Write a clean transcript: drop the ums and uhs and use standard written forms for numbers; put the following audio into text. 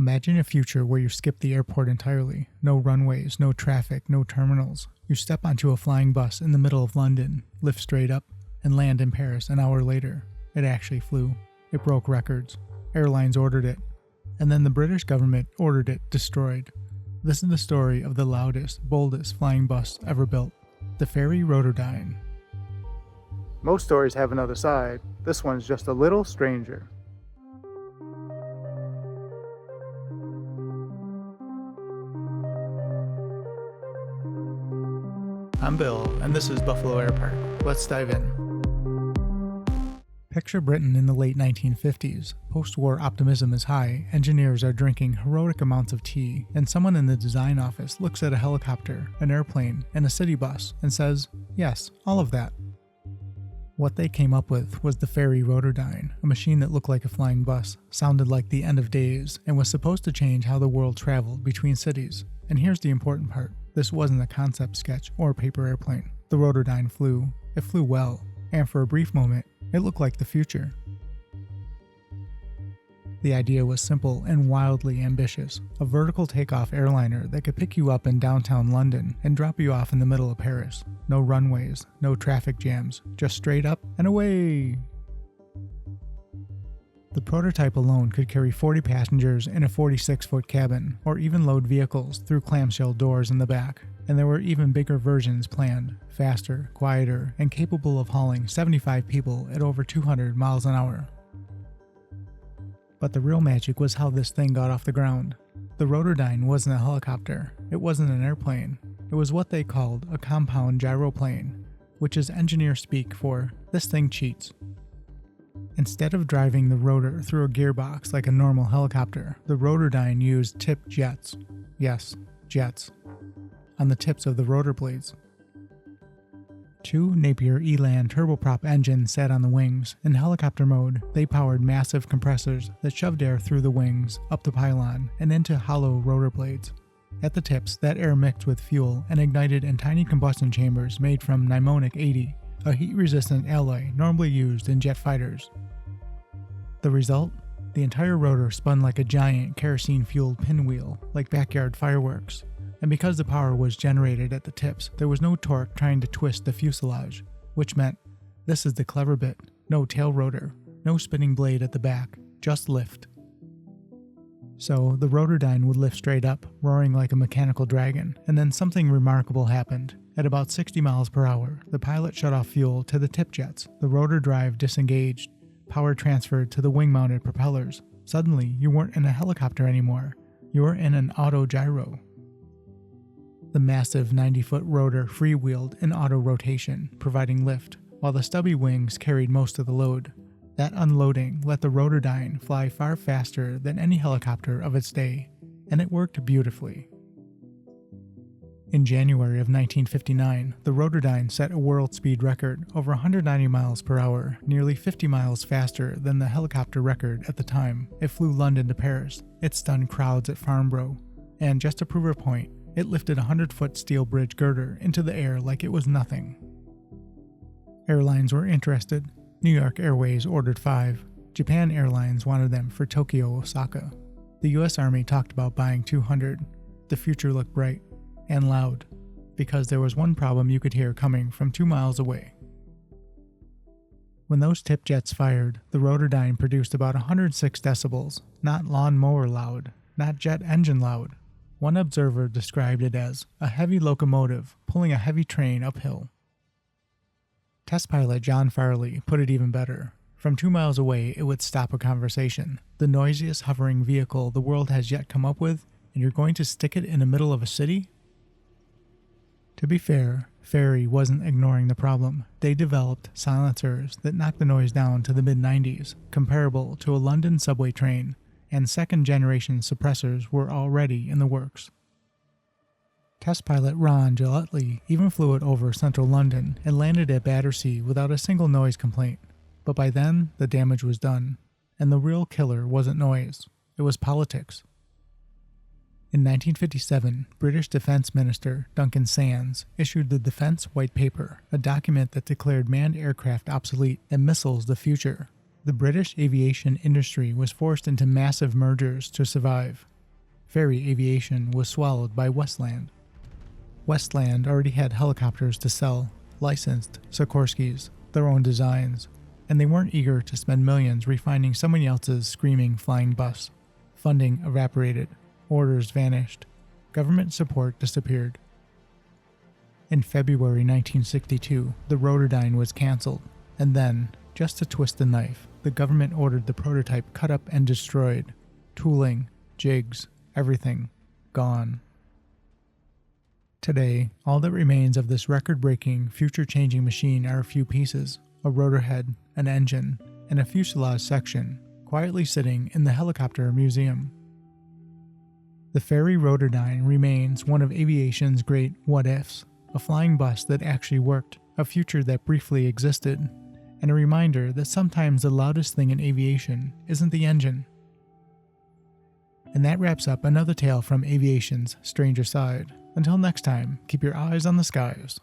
Imagine a future where you skip the airport entirely. No runways, no traffic, no terminals. You step onto a flying bus in the middle of London, lift straight up, and land in Paris an hour later. It actually flew. It broke records. Airlines ordered it. And then the British government ordered it destroyed. This is the story of the loudest, boldest flying bus ever built, the Fairey Rotodyne. Most stories have another side. This one's just a little stranger. I'm Bill, and this is Buffalo Air Park. Let's dive in. Picture Britain in the late 1950s. Post-war optimism is high, engineers are drinking heroic amounts of tea, and someone in the design office looks at a helicopter, an airplane, and a city bus and says, yes, all of that. What they came up with was the Fairey Rotodyne, a machine that looked like a flying bus, sounded like the end of days, and was supposed to change how the world traveled between cities. And here's the important part. This wasn't a concept sketch or a paper airplane. The Rotodyne flew. It flew well. And for a brief moment, it looked like the future. The idea was simple and wildly ambitious. A vertical takeoff airliner that could pick you up in downtown London and drop you off in the middle of Paris. No runways, no traffic jams, just straight up and away. The prototype alone could carry 40 passengers in a 46-foot cabin, or even load vehicles through clamshell doors in the back. And there were even bigger versions planned, faster, quieter, and capable of hauling 75 people at over 200 miles an hour. But the real magic was how this thing got off the ground. The Rotodyne wasn't a helicopter, it wasn't an airplane, it was what they called a compound gyroplane, which is engineer speak for, this thing cheats. Instead of driving the rotor through a gearbox like a normal helicopter, the Rotodyne used tipped jets. Yes, jets. On the tips of the rotor blades. Two Napier Elan turboprop engines sat on the wings. In helicopter mode, they powered massive compressors that shoved air through the wings, up the pylon, and into hollow rotor blades. At the tips, that air mixed with fuel and ignited in tiny combustion chambers made from Nimonic 80, a heat-resistant alloy normally used in jet fighters. The result? The entire rotor spun like a giant kerosene-fueled pinwheel, like backyard fireworks. And because the power was generated at the tips, there was no torque trying to twist the fuselage, which meant, this is the clever bit, no tail rotor, no spinning blade at the back, just lift. So the Rotodyne would lift straight up, roaring like a mechanical dragon, and then something remarkable happened. At about 60 miles per hour, the pilot shut off fuel to the tip jets, the rotor drive disengaged, power transferred to the wing-mounted propellers. Suddenly, you weren't in a helicopter anymore, you were in an auto-gyro. The massive 90-foot rotor freewheeled in auto-rotation, providing lift, while the stubby wings carried most of the load. That unloading let the Rotodyne fly far faster than any helicopter of its day, and it worked beautifully. In January of 1959, the Rotodyne set a world speed record over 190 miles per hour, nearly 50 miles faster than the helicopter record at the time. It flew London to Paris. It stunned crowds at Farnborough. And just to prove her point, it lifted a 100-foot steel bridge girder into the air like it was nothing. Airlines were interested. New York Airways ordered 5. Japan Airlines wanted them for Tokyo, Osaka. The US Army talked about buying 200. The future looked bright. And loud, because there was one problem you could hear coming from 2 miles away. When those tip jets fired, the Rotodyne produced about 106 decibels, not lawnmower loud, not jet engine loud. One observer described it as a heavy locomotive pulling a heavy train uphill. Test pilot John Farley put it even better. From 2 miles away, it would stop a conversation, the noisiest hovering vehicle the world has yet come up with, and you're going to stick it in the middle of a city? To be fair, Fairey wasn't ignoring the problem. They developed silencers that knocked the noise down to the mid-90s, comparable to a London subway train, and second-generation suppressors were already in the works. Test pilot Ron Gillespie even flew it over central London and landed at Battersea without a single noise complaint. But by then, the damage was done, and the real killer wasn't noise, it was politics. In 1957, British Defence Minister Duncan Sands issued the Defence White Paper, a document that declared manned aircraft obsolete and missiles the future. The British aviation industry was forced into massive mergers to survive. Fairey Aviation was swallowed by Westland. Westland already had helicopters to sell, licensed Sikorskys, their own designs, and they weren't eager to spend millions refining someone else's screaming flying bus. Funding evaporated, orders vanished, government support disappeared. In February 1962, the Rotodyne was cancelled, and then, just to twist the knife, the government ordered the prototype cut up and destroyed. Tooling, jigs, everything, gone. Today, all that remains of this record-breaking, future-changing machine are a few pieces, a rotor head, an engine, and a fuselage section, quietly sitting in the helicopter museum. The Fairey Rotodyne remains one of aviation's great what-ifs, a flying bus that actually worked, a future that briefly existed, and a reminder that sometimes the loudest thing in aviation isn't the engine. And that wraps up another tale from aviation's stranger side. Until next time, keep your eyes on the skies.